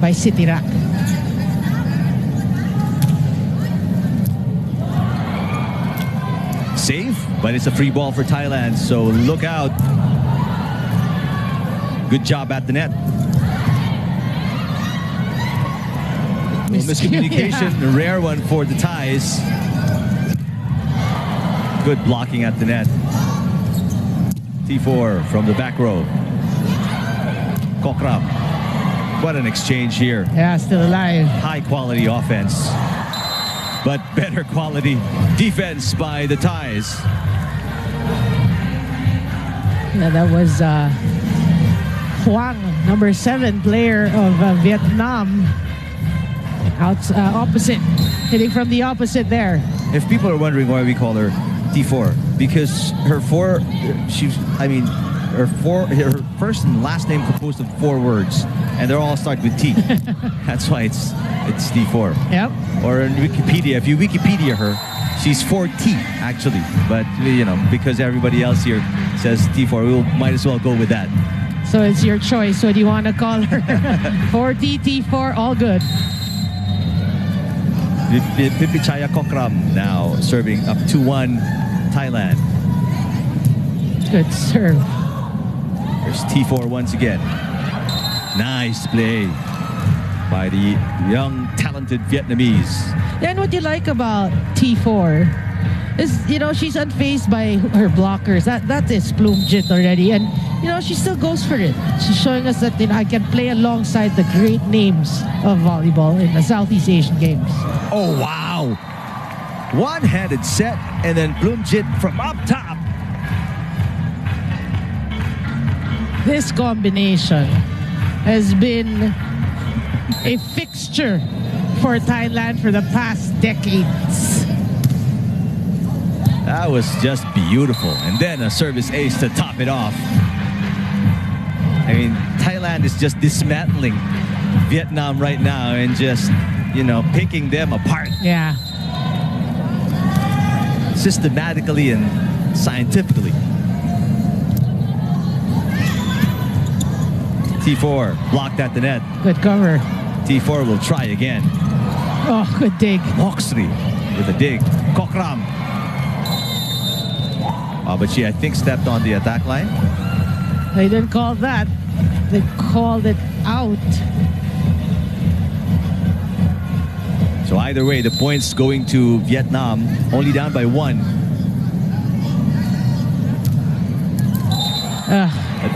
by Sitirak. Save, but it's a free ball for Thailand, so look out. Good job at the net. Miscommunication, a rare one for the Thais. Good blocking at the net. T4 from the back row. Kokram. What an exchange here. Yeah, still alive. High quality offense. but better quality defense by the Thais. Yeah, that was Huang, number 7 player of Vietnam. Opposite, hitting from the opposite there. If people are wondering why we call her T4, because her first and last name composed of 4 words, and they all start with T. That's why it's T4. Yep. Or in Wikipedia, if you Wikipedia her, she's 4T actually. But because everybody else here says T4, we might as well go with that. So it's your choice. What do you want to call her? 4T, T4, all good. Pipichaya Kokram now serving up 2-1 Thailand. Good serve. There's T4 once again. Nice play by the young, talented Vietnamese. And what you like about T4 is, she's unfazed by her blockers. That is Plumjit already. And, she still goes for it. She's showing us that, I can play alongside the great names of volleyball in the Southeast Asian Games. Oh, wow. One-handed set, and then Plumjit from up top. This combination has been a fixture for Thailand for the past decades. That was just beautiful. And then a service ace to top it off. I mean, Thailand is just dismantling Vietnam right now and just, picking them apart. Yeah. Systematically and scientifically. T4 blocked at the net. Good cover. T4 will try again. Oh, good dig. Moxley with a dig. Kokram. But she, I think, stepped on the attack line. They didn't call that. They called it out. So either way, the points going to Vietnam, only down by 1.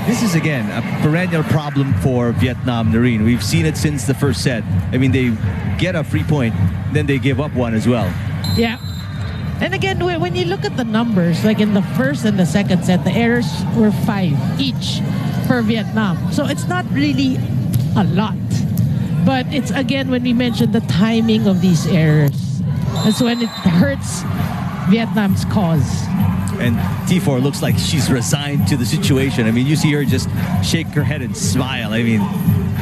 This is, again, a perennial problem for Vietnam, Noreen. We've seen it since the first set. I mean, they get a free point, then they give up one as well. Yeah. And again, when you look at the numbers, like in the first and the second set, the errors were 5 each for Vietnam. So it's not really a lot. But it's, again, when we mentioned the timing of these errors, that's when it hurts Vietnam's cause. And T4 looks like she's resigned to the situation. I mean, you see her just shake her head and smile. I mean,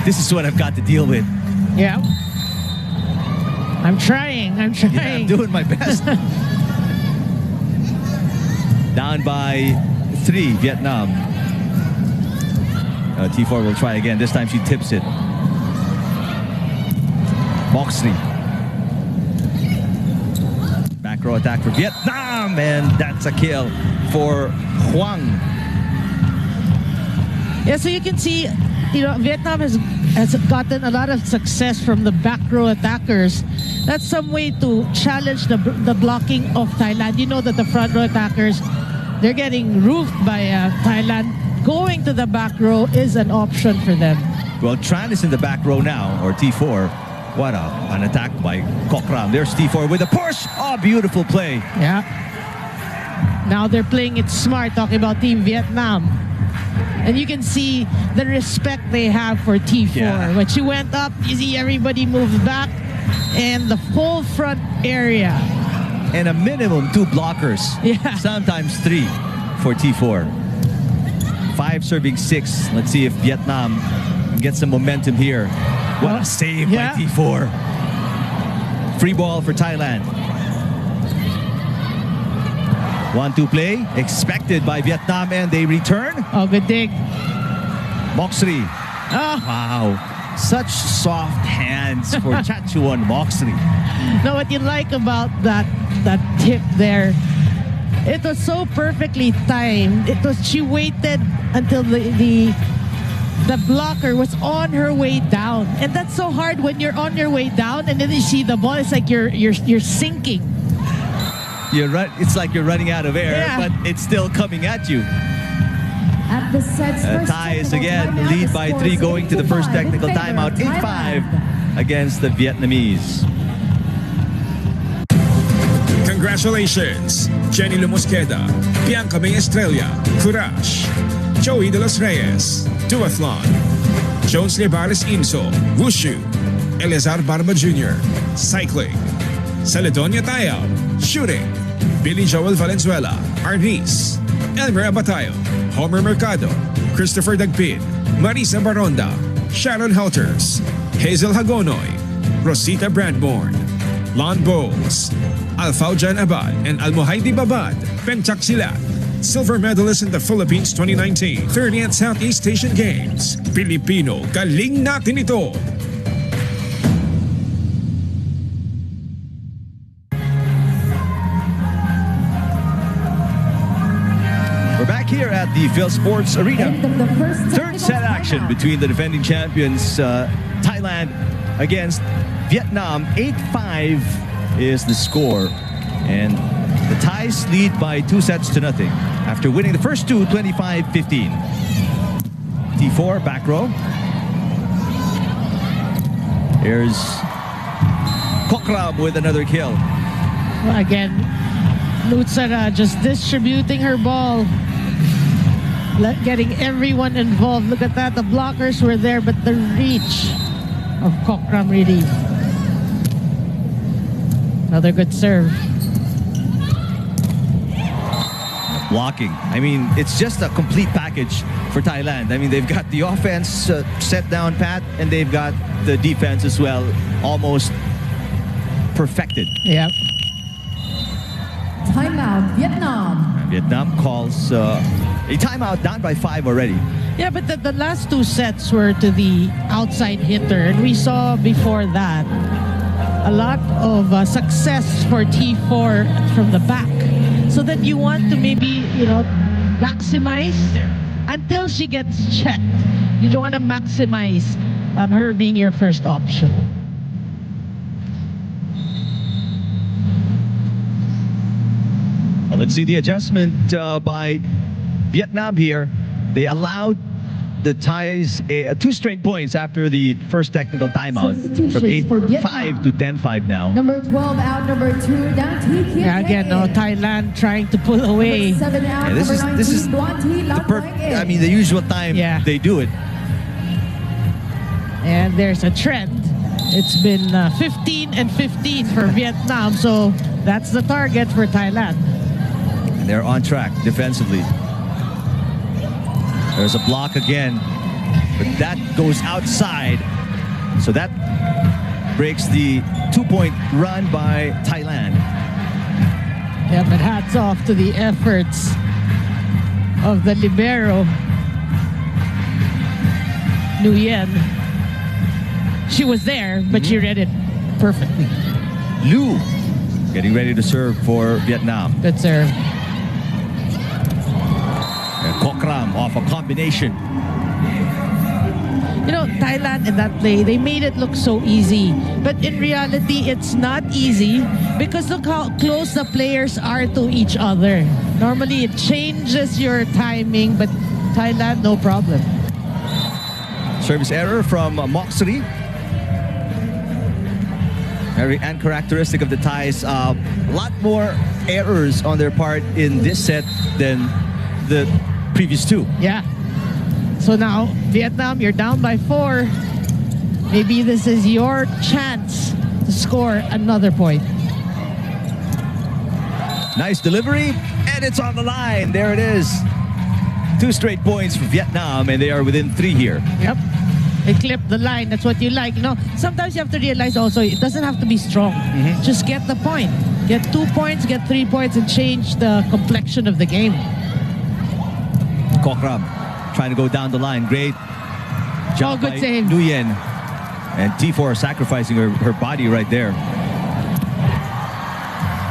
this is what I've got to deal with. Yeah. I'm trying. Yeah, I'm doing my best. Down by 3, Vietnam. T4 will try again. This time she tips it. Moxley. Back row attack for Vietnam, and that's a kill for Huang. Yeah, so you can see, Vietnam has gotten a lot of success from the back row attackers. That's some way to challenge the blocking of Thailand. You know that the front row attackers, they're getting roofed by Thailand. Going to the back row is an option for them. Well, Tran is in the back row now, or T4. What an attack by Kokram. There's T4 with a push. Oh, beautiful play. Yeah. Now they're playing it smart, talking about Team Vietnam. And you can see the respect they have for T4. Yeah. When she went up, you see everybody moved back. And the whole front area. And a minimum 2 blockers. Yeah. Sometimes 3 for T4. 5 serving 6. Let's see if Vietnam can get some momentum here. What a save by T4. Free ball for Thailand. 1-2 play expected by Vietnam, and they return. Oh, good dig. Moxley. Oh. Wow. Such soft hands for Chachuan Moxley. Now, what you like about that tip there, it was so perfectly timed. She waited until the blocker was on her way down, and that's so hard when you're on your way down and then you see the ball. It's like you're sinking. It's like you're running out of air, but it's still coming at you. At the set's first Thais technical again timeout, lead the by score 3 is going to the first 85 in technical favor timeout. of 8-5 Thailand. against the Vietnamese. Congratulations, Jenny Lumosqueda, Bianca May Estrella, Courage, Joey de los Reyes, Duathlon, Jones Lebares Inso, Wushu, Eleazar Barba Jr., Cycling, Celedonia Tayao, Shooting, Billy Joel Valenzuela, Arnis, Elmer Abatayo, Homer Mercado, Christopher Dagpin, Marisa Baronda, Sharon Helters, Hazel Hagonoy, Rosita Brandborn, Lon Bowles, Alfaujan Abad, and Almohaidi Babad, Penchak Silat, silver medalist in the Philippines 2019 30th Southeast Asian Games. Pilipino, galing natin ito! We're back here at the Phil Sports Arena. Third set action between the defending champions Thailand against Vietnam. 8-5 is the score. And the Thais lead by 2-0 after winning the first two, 25-15. T4, back row. Here's Kokram with another kill. Again, Nutsara just distributing her ball. Getting everyone involved. Look at that. The blockers were there, but the reach of Kokram really. Another good serve. Blocking. I mean, it's just a complete package for Thailand. I mean, they've got the offense set down pat, and they've got the defense as well, almost perfected. Yep. Timeout, Vietnam. And Vietnam calls a timeout, down by 5 already. Yeah, but the last two sets were to the outside hitter, and we saw before that a lot of success for T4 from the back. So that you want to maybe, maximize until she gets checked. You don't want to maximize on her being your first option. Well, let's see the adjustment by Vietnam here. They allowed the Thais 2 straight points after the first technical timeout. From 8-5 to 10-5 now. Number 12 out, number 2 down. Yeah, again, Thailand trying to pull away. 7 out, Yeah, this is the usual time they do it. And there's a trend. It's been 15 and 15 for Vietnam, so that's the target for Thailand. And they're on track defensively. There's a block again, but that goes outside. So that breaks the 2-point run by Thailand. Yeah, but hats off to the efforts of the libero, Nguyen. She was there, but she read it perfectly. Liu getting ready to serve for Vietnam. Good serve. Kokram off a combination. Thailand in that play, they made it look so easy. But in reality, it's not easy because look how close the players are to each other. Normally, it changes your timing, but Thailand, no problem. Service error from Moxley. Very uncharacteristic of the Thais. A lot more errors on their part in this set than the previous two. Yeah. So now, Vietnam, you're down by 4. Maybe this is your chance to score another point. Nice delivery, and it's on the line. There it is. 2 straight points for Vietnam, and they are within 3 here. Yep. They clip the line. That's what you like. Sometimes you have to realize also, it doesn't have to be strong. Just get the point. Get 2 points, get 3 points, and change the complexion of the game. Kokram trying to go down the line. Great job good by save. Nguyen. And T4 sacrificing her body right there.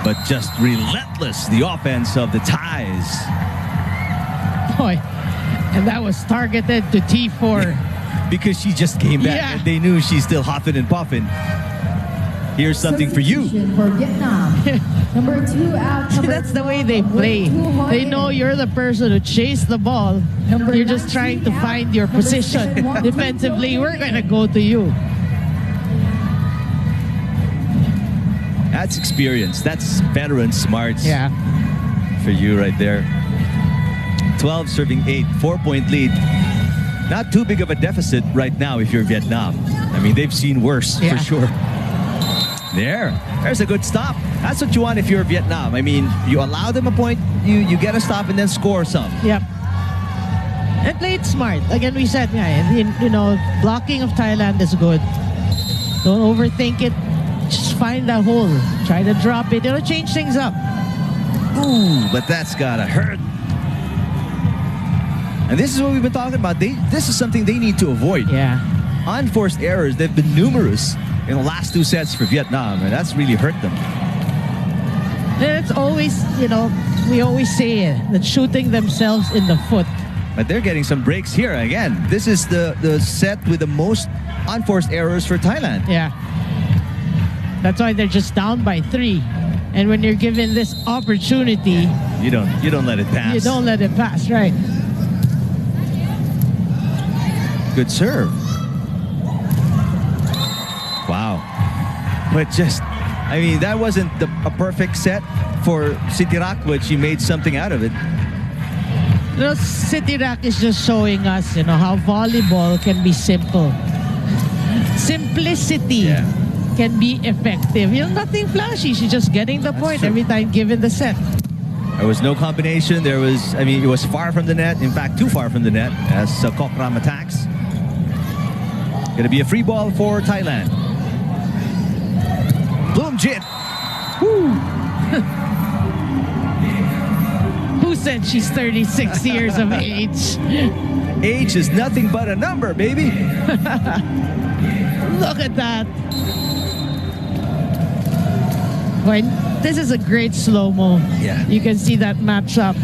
But just relentless, the offense of the Thais. Boy, and that was targeted to T4. Because she just came back and they knew she's still huffing and puffing. Here's something for you. For Vietnam. Number 2 out. That's the way they play. They know you're the person who chased the ball. You're just trying to find your position. Defensively, we're going to go to you. That's experience. That's veteran smarts. Yeah. For you right there. 12 serving 8, 4-point lead. Not too big of a deficit right now if you're Vietnam. I mean, they've seen worse for sure. There's a good stop. That's what you want if you're Vietnam. I mean, you allow them a point, you get a stop and then score some. Yep. And play it smart. Again, we said, blocking of Thailand is good. Don't overthink it. Just find a hole. Try to drop it. It'll change things up. Ooh, but that's gotta hurt. And this is what we've been talking about. This is something they need to avoid. Yeah. Unforced errors, they've been numerous in the last 2 sets for Vietnam, and that's really hurt them. And it's always, we always say it, that shooting themselves in the foot. But they're getting some breaks here. Again, this is the set with the most unforced errors for Thailand. Yeah. That's why they're just down by 3. And when you're given this opportunity, you don't let it pass. You don't let it pass, right? Good serve. Wow. But that wasn't a perfect set for Sitirak, but she made something out of it. Sitirak is just showing us, how volleyball can be simple. Simplicity can be effective. Nothing flashy. She's just getting the point every time given the set. There was no combination. It was far from the net. In fact, too far from the net as Kokram attacks. Gonna be a free ball for Thailand. Bloomjit. Who said she's 36 years of age? Age is nothing but a number, baby. Look at that. Boy, this is a great slow-mo. Yeah. You can see that matchup.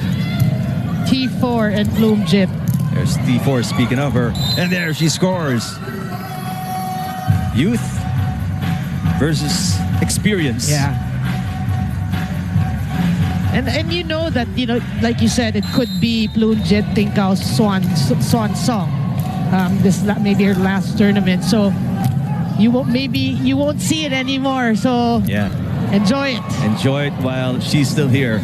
T4 and Bloomjit. There's T4 speaking of her. And there she scores. Youth versus experience. Yeah. And you know that, like you said, it could be Bloomjit Tingkao's swan song. Maybe her last tournament. So you won't see it anymore. So enjoy it. Enjoy it while she's still here.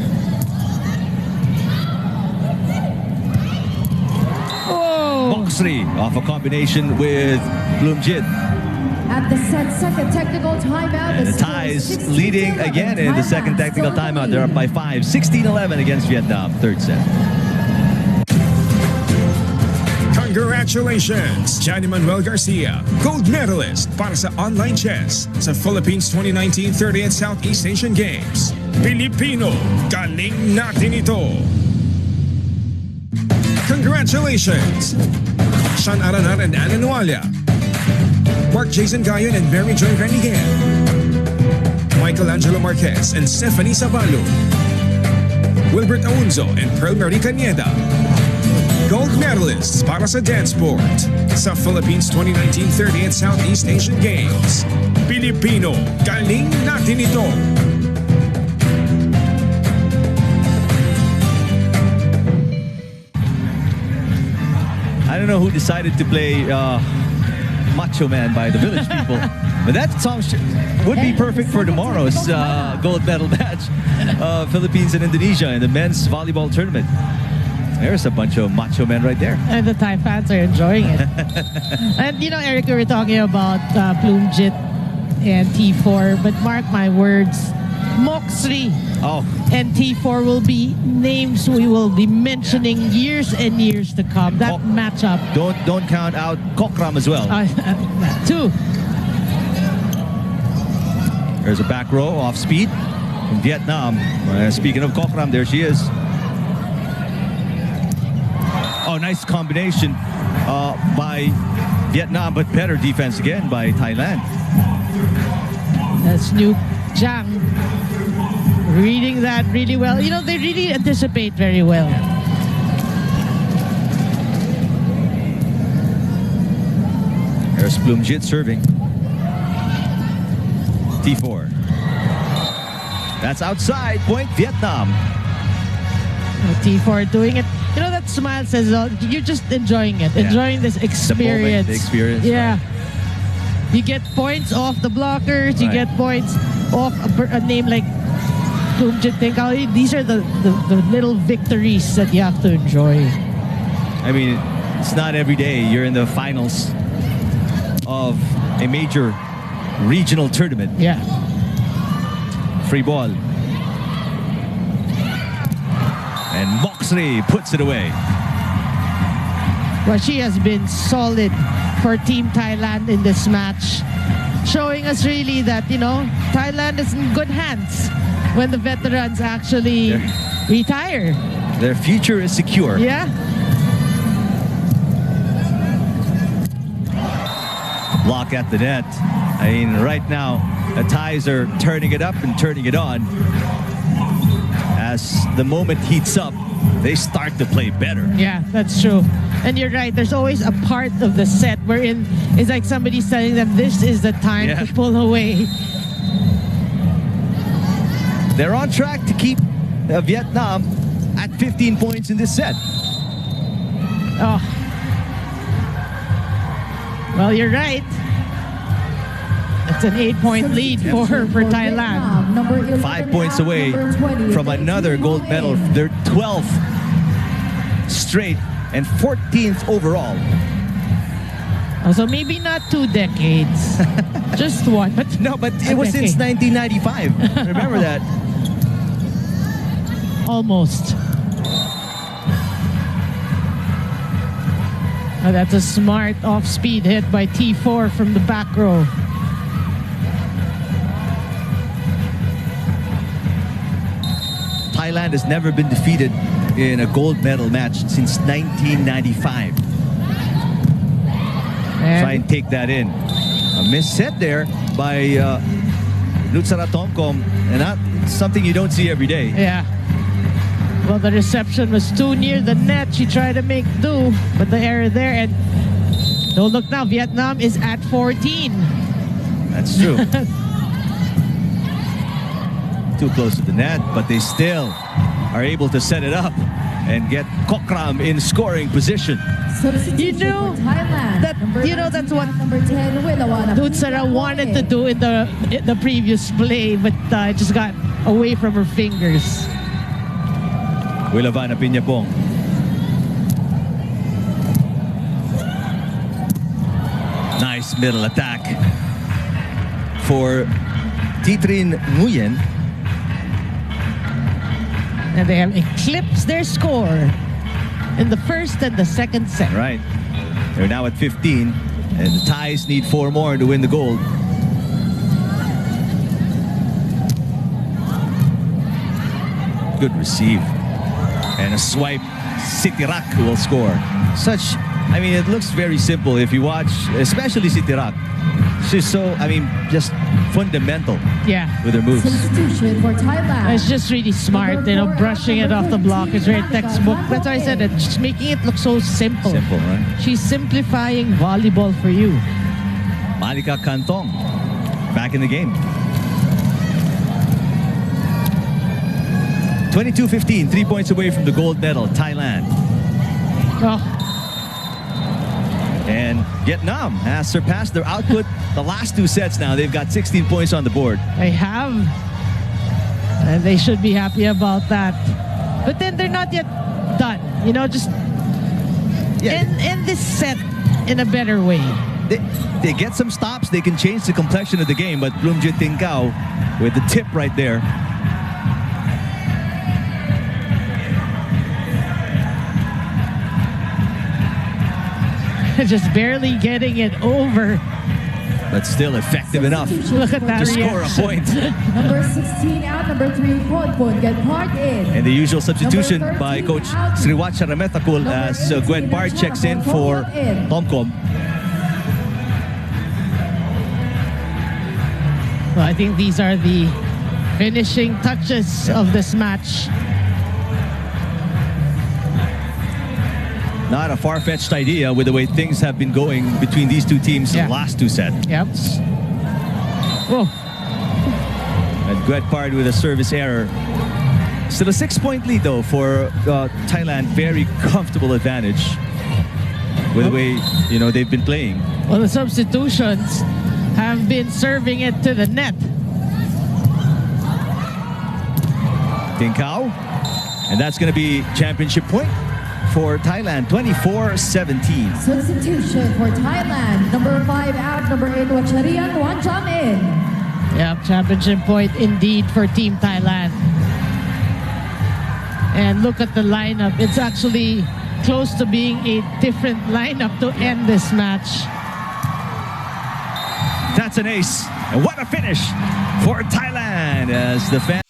Oh! Moxley off a combination with Bloomjit. At the second technical timeout, and the Thais leading again in the second technical timeout. They're up by 5, 16-11 against Vietnam. Third set. Congratulations, Johnny Manuel Garcia, gold medalist para sa online chess sa Philippines 2019 30th Southeast Asian Games. Pilipino, galing natin ito. Congratulations, Sean Aranar and Ana Nualia, Mark Jason Gayon and Mary Joy Renigan, Michelangelo Marquez and Stephanie Sabalo, Wilbert Aunzo and Pearl Marie Cañeda. Gold medalists para sa dance sport sa Philippines 2019 30th Southeast Asian Games. Pilipino, galing natin ito. I don't know who decided to play Macho Man by the Village People, but that song would be perfect for tomorrow's gold medal match, Philippines and Indonesia in the men's volleyball tournament. There's a bunch of macho men right there. And the Thai fans are enjoying it. And Eric, we were talking about Bloomjit and T4, but mark my words, Moxley and T4 will be names we will be mentioning years and years to come. That matchup. Don't count out Kokram as well. Too. There's a back row off speed from Vietnam. Speaking of Kokram, there she is. Oh, nice combination by Vietnam, but better defense again by Thailand. That's New Jang reading that really well. They really anticipate very well. There's Bloomjit serving. T4. That's outside. Point Vietnam. T4 doing it. That smile says you're just enjoying it, enjoying this experience. The experience. Yeah. Right. You get points off the blockers, you get points off a name like Tinkao. These are the little victories that you have to enjoy. I mean, it's not every day you're in the finals of a major regional tournament. Yeah. Free ball. And Moxley puts it away. Well, she has been solid for Team Thailand in this match, showing us really that, Thailand is in good hands when the veterans actually retire. Their future is secure. Yeah. Block at the net. I mean, right now, the Thais are turning it up and turning it on. As the moment heats up, they start to play better. Yeah, that's true. And you're right, there's always a part of the set wherein it's like somebody's telling them this is the time to pull away. They're on track to keep Vietnam at 15 points in this set. Oh. Well, you're right. It's an 8-point lead for Thailand. 5 points away from another gold medal. Their 12th straight and 14th overall. So maybe not 2 decades, just one. But no, but it was since 1995. Remember that? Almost. Oh, that's a smart off-speed hit by T4 from the back row. Thailand has never been defeated in a gold medal match since 1995. Try and take that in. A missed set there by Nutsara Tomkom, and that's something you don't see every day. Yeah. Well, the reception was too near the net. She tried to make do, but the error there. And don't look now, Vietnam is at 14. That's true. Too close to the net, but they still are able to set it up and get Kokram in scoring position. You know that's what Nutsara wanted to do in the previous play, but it just got away from her fingers. Wilavana Piñapong. Nice middle attack for Titrin Nguyen. And they have eclipsed their score in the first and the second set. Right. They're now at 15, and the Thais need 4 more to win the gold. Good receive. And a swipe. Sitirak will score. I mean, it looks very simple if you watch, especially Sitirak. She's so, just fundamental with her moves. Substitution for Thailand. It's just really smart, brushing it off the block is very textbook. That's why I said it, just making it look so simple. Simple, right? She's simplifying volleyball for you. Malika Kantong, back in the game. 22-15, 3 points away from the gold medal, Thailand. Oh. And Vietnam has surpassed their output the last 2 sets now. They've got 16 points on the board. They have. And they should be happy about that. But then they're not yet done. Just end this set in a better way. They get some stops. They can change the complexion of the game. But Bloomjit Tinkao with the tip right there. Just barely getting it over. But still effective enough Look at that to score a point. Number 16 out, number 3, Ponpon get part in. And the usual substitution by Coach Sriwat Sharametakul as Gwen Bard checks in for Tomkom. Well, I think these are the finishing touches of this match. Not a far-fetched idea with the way things have been going between these 2 teams in the last 2 sets. Yep. Whoa. And Guetpard with a service error. Still a 6-point lead though for Thailand. Very comfortable advantage with the way they've been playing. Well, the substitutions have been serving it to the net. Tinkao. And that's going to be championship point for Thailand, 24-17. Substitution for Thailand. Number 5 out, number 8, Wacharian Wanjamin. Yeah, championship point indeed for Team Thailand. And look at the lineup. It's actually close to being a different lineup to end this match. That's an ace. And what a finish for Thailand as the fans.